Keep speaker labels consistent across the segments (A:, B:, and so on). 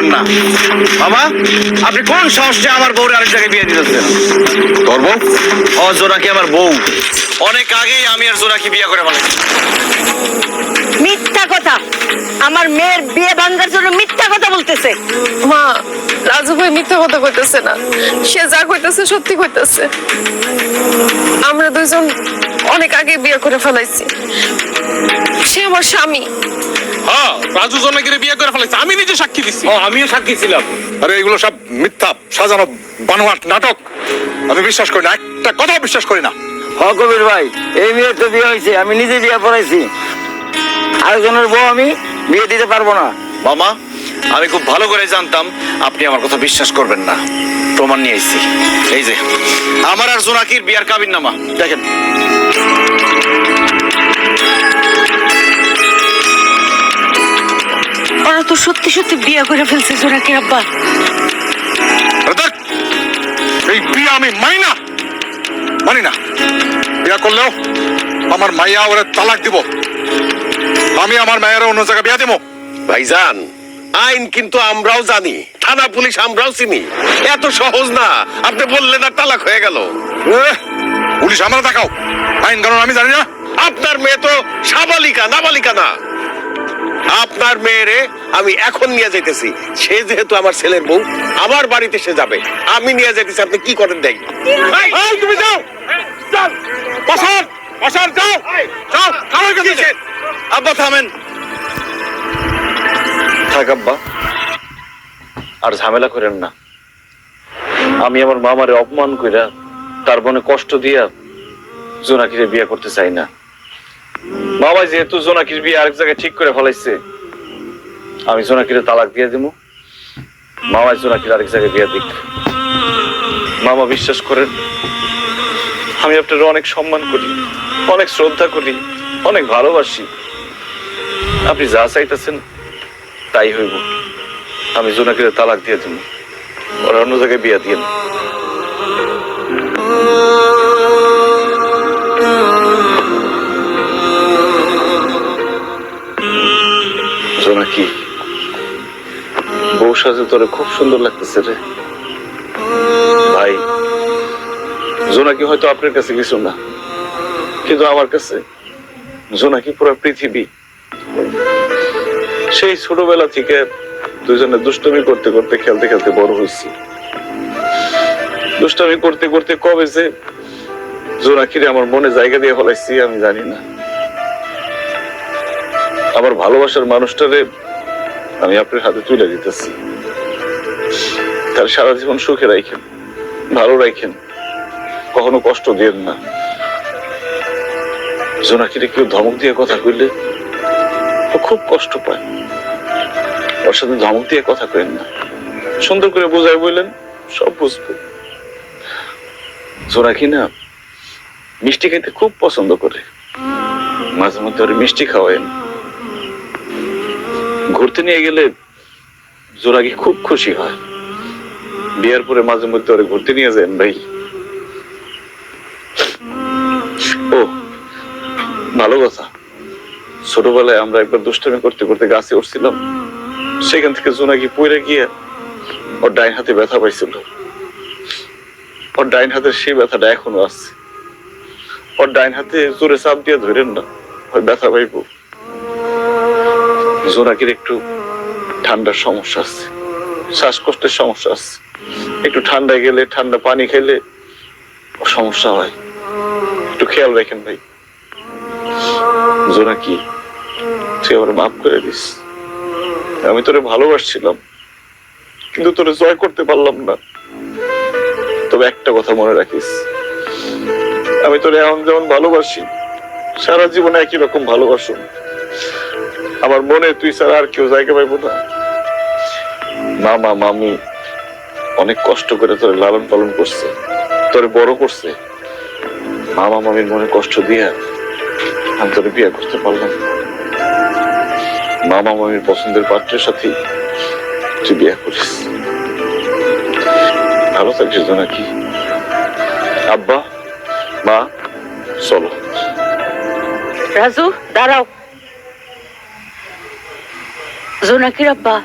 A: পারবেন না। বাবা, আপনি কোন সাহসে আমার বউরে আরেক জায়গায় বিয়ে দিতেছেন?
B: তোর বউ?
A: ও জোনাকি আমার বউ। অনেক আগেই আমি আর জোনাকি বিয়ে করে ফেলেছি।
C: মিথ্যা কথা, আমার মেয়ের বিয়ে ভাঙার জন্য মিথ্যা কথা বলতেছে।
D: মা, রাজু ভাই মিথ্যা কথা কইতেছে না, সে যা কইতেছে সত্যি কইতেছে। আমরা দুইজন অনেক আগে বিয়ে করে ফেলাইছি, সে আমার স্বামী।
B: হ্যাঁ, রাজু জোনাকিরে বিয়ে করে ফেলেছে, আমি নিজে সাক্ষী দিচ্ছি।
A: আমিও সাক্ষী ছিলাম।
B: আরে এগুলো সব মিথ্যা সাজানো বানোয়াট নাটক। আমি বিশ্বাস করি না, একটা কথা বিশ্বাস করি না।
E: কবির ভাই, এই মেয়ের তো বিয়ে হয়েছে, আমি নিজে বিয়ে পড়াইছি। আরেকজনের বউ আমি বিয়ে দিতে পারবো না।
A: মামা, আমি খুব ভালো করে জানতাম আপনি আমার কথা বিশ্বাস করবেন না। প্রমাণ নিয়ে এসেছি, এই যে আমার আর জোনাকির বিয়ার কাবিননামা দেখেন।
C: ওরা তো সত্যি সত্যি বিয়ে করে ফেলছে জোনাকির আব্বা।
B: আরে দেখ, এই বিয়ে আমি মানি না। বিয়ে করলেও আমার মাইয়া ওরে তালাক দিব। আমি আমার মায়ের অন্য জায়গায় বিয়ে দেবো।
F: ভাইজান, আইন কিন্তু আমরাও জানি, থানা পুলিশ আমরাও চিনি। এত সহজ না, আপনি বললেন আর তালাক হয়ে গেল।
B: পুলিশ আমরা দেখাও, আইন কানুন আমি জানি না।
F: আপনার মেয়ে তো সাবালিকা, নাবালিকা না। আপনার মেয়েরে আমি এখন নিয়ে যাইতেছি। সে যেহেতু আমার ছেলের বউ, আমার বাড়িতে সে যাবে, আমি নিয়ে যাইতেছি। আপনি কি করেন দেখ।
B: তুমি যাও,
A: আব্বা থামেন। থাক আব্বা, আর ঝামেলা করেন না। আমি আমার মামারে অপমান কইরা তার মনে কষ্ট দিয়া জোনাকিরে বিয়ে করতে চাই না। মামা যেহেতু জোনাকির বিয়ে আরেক জায়গায় ঠিক করে ফেলাইছে, আমি জোনাকিরে তালাক দিয়ে দিব। মামা জোনাকির আরেক জায়গায় বিয়ে দিক। মামা বিশ্বাস করেন, আমি আপনার অনেক সম্মান করি, অনেক শ্রদ্ধা করি, অনেক ভালোবাসি। আপনি যা চাইতেছেন তাই হইব। আমি জোনাকিরে তালাক দিয়ে দিব, ওরা অন্য জায়গায় বিয়ে দিয়ে। জোনাকি, বউ সাজে তোরে খুব সুন্দর লাগতেছে রে ভাই। জোনাকি হয়তো আপনার কাছে কিছু না, কিন্তু আমার কাছে জোনাকি পুরো পৃথিবী। সেই ছোটবেলা থেকে দুজনে দুষ্টমি করতে করতে, খেলতে খেলতে বড় হয়েছি। দুষ্টমি করতে করতে কবে যে জোনাকিরে আমার মনে জায়গা দিয়ে ফেলাইছি আমি জানি না। আমার ভালোবাসার মানুষটারে আমি আপনার হাতে তুলে দিতেছি। তার সারা জীবন সুখে রাখেন, ভালো রাখেন, কখনো কষ্ট দিয়েন না। জোনাকিরে কেউ ধমক দিয়ে কথা কইলে ও খুব কষ্ট পায়। ওর সাথে ধমক দিয়ে কথা কইেন না, সুন্দর করে বোঝাই বললেন, সব বুঝবে। জোনাকি না মিষ্টি খেতে খুব পছন্দ করে, মাঝে মধ্যে ওরে মিষ্টি খাওয়ায়েন। ঘুরতে নিয়ে গেলে জোনাকি খুব খুশি হয়। বিয়ের পরে মাঝে মধ্যে ওরে ঘুরতে নিয়ে যান ভাই। ও ভালো কথা, ছোটবেলায় আমরা একবার দুষ্টামি করতে করতে গাছে উঠছিলাম, সেখান থেকে জোনাকি পড়ে গিয়ে ওর ডাইন হাতে ব্যথা পাইছিল। ওর ডাইন হাতের সেই ব্যথাটা এখনো আছে। ওর ডাইন হাতে জোরে চাপ দিয়ে ধরেন না, ওই ব্যথা পাইব। জোনাকির একটু ঠান্ডার সমস্যা আছে, শ্বাসকষ্টের সমস্যা আছে। একটু ঠান্ডায় গেলে, ঠান্ডা পানি খেলে ওর সমস্যা হয়। একটু খেয়াল রাখেন ভাই। জোনাকি, তুই আমার মাফ করে দিস। আমি তোরে ভালোবাসছিলাম, কিন্তু তোরে জয় করতে পারলাম না। তবে একটা কথা মনে রাখিস, আমি তোরে এখন যেমন ভালোবাসি, সারা জীবনে একই রকম ভালোবাসো। আমার মনে তুই ছাড়া আর কেউ জায়গা পাইব না। মামা মামি অনেক কষ্ট করে তোরে লালন পালন করছে, তোরে বড় করছে। মামা মামির মনে কষ্ট দিয়ে আমি তোরে বিয়ে করতে পারলাম। মামা মামির পছন্দের পাত্রের সাথে তুই বিয়ে করিস। ভালো থাকছিস নাকি? আব্বা, মা, চলো।
C: রাজু, দাঁড়াও। জোনাকির আব্বা,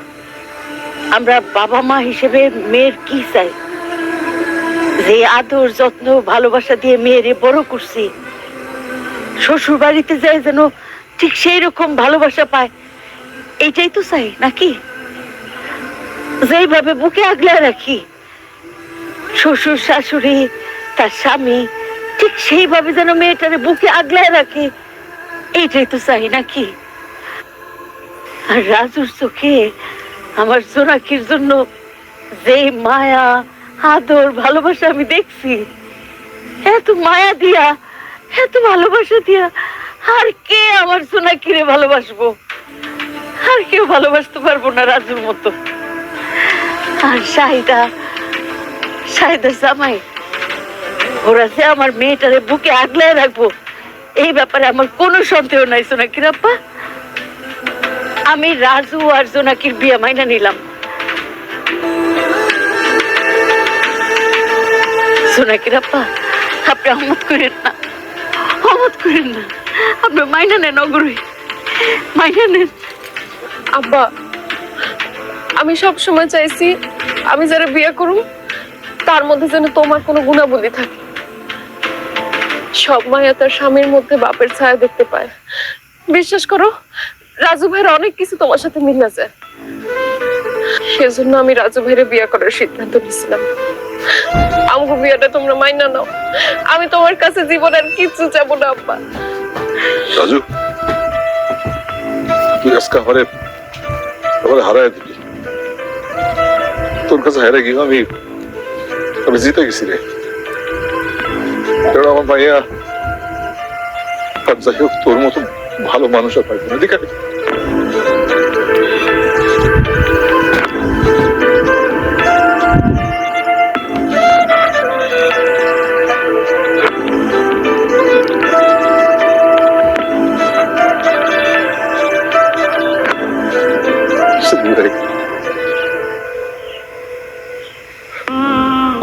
C: আমরা বাবা মা হিসেবে মেয়ের কি চাই? যে আদর যত্ন ভালোবাসা দিয়ে মেয়েরে বড় করছি, শ্বশুর বাড়িতে যায় যেন ঠিক সেই রকম ভালোবাসা পায়, এইটাই তো চাই নাকি? যেইভাবে বুকে আগলে রাখি শ্বশুর শাশুড়ি তার স্বামী, ঠিক সেইভাবে যেন মেয়েটারে বুকে আগলায় রাখে, এইটাই তো চাই নাকি? আর রাজুর চোখে আমার জোনাকির জন্য যে মায়া আদর ভালোবাসা আমি দেখছি, এত মায়া দিয়া এত ভালোবাসা দিয়া আর কে আমার জোনাকিরে ভালোবাসবো? আর কেউ ভালোবাসতে পারবো না রাজুর মতো। আর শাহিদা জামাই, ওরা যে আমার মেয়েটারে বুকে আগলায় রাখবো, এই ব্যাপারে আমার কোনো সন্দেহ নাই জোনাকির আব্বা। আমি রাজু আর জোনাকির বিয়ে মাইনা নিলাম। জোনাকির আব্বা, আপনি অমত করেন না, অমত করেন না, আপনি মাইনা নেন, অগ্রহী মাইনা নেন।
D: আব্বা, আমি সব সময় চাইছি আমি যারা বিয়ে করুম তার মধ্যে যেন তোমার কোনো গুণাবলী থাকে। সব মায়া তার স্বামীর মধ্যে বাপের ছায়া দেখতে পায়। বিশ্বাস করো, রাজু ভাইয়ের অনেক কিছু তোমার সাথে মিলে যায়। সেজন্য আমি রাজু ভাইয়ের বিয়ে করার সিদ্ধান্ত নিয়েছিলাম। আমাকে বিয়েটা তোমরা মাইনা নাও, আমি তোমার কাছে জীবনের কিচ্ছু চাবো না আব্বা।
B: রাজু, তুই আজকে আমারে হারায় দিবি। তোর কাছে হারে গিয়ে আমি জিতে গেছি রে। আমার ভাইয়া আর যাই হোক, তোর মতো ভালো মানুষ আর পাইব না। দেখে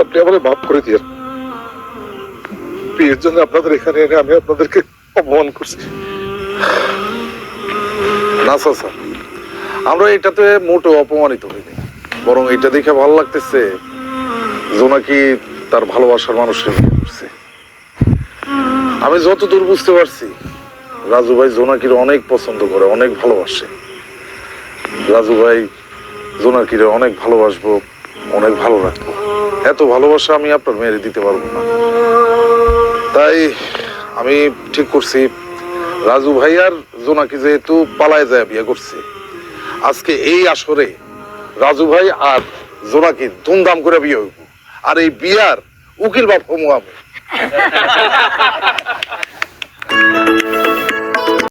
B: আপনি আমাদের মাফ করে দিয়ে বিয়ের জন্য আপনাদের এখানে এনে আমি আপনাদেরকে অপমান করছি।
G: না চাচা, আমরা এটাতে মোটেও অপমানিত হইনি, বরং এটা দেখে ভালো লাগতেছে জোনাকি তার ভালোবাসার মানুষকে বিয়ে করছে। আমি যতদূর বুঝতে পারছি, রাজু ভাই জোনাকির অনেক পছন্দ করে, অনেক ভালোবাসে। রাজু ভাই জোনাকিরে অনেক ভালোবাসবো, অনেক ভালো রাখবো। এত ভালোবাসা আমি আপনার মেয়েরে দিতে পারবো না। তাই আমি ঠিক করছি, রাজু ভাই আর জোনাকি যেহেতু পালায় যায় বিয়ে করছে, আজকে এই আসরে রাজু ভাই আর জোনাকি ধুমধাম করে বিয়ে হইব। আর এই বিয়ার উকিল বাপ হমু আমি।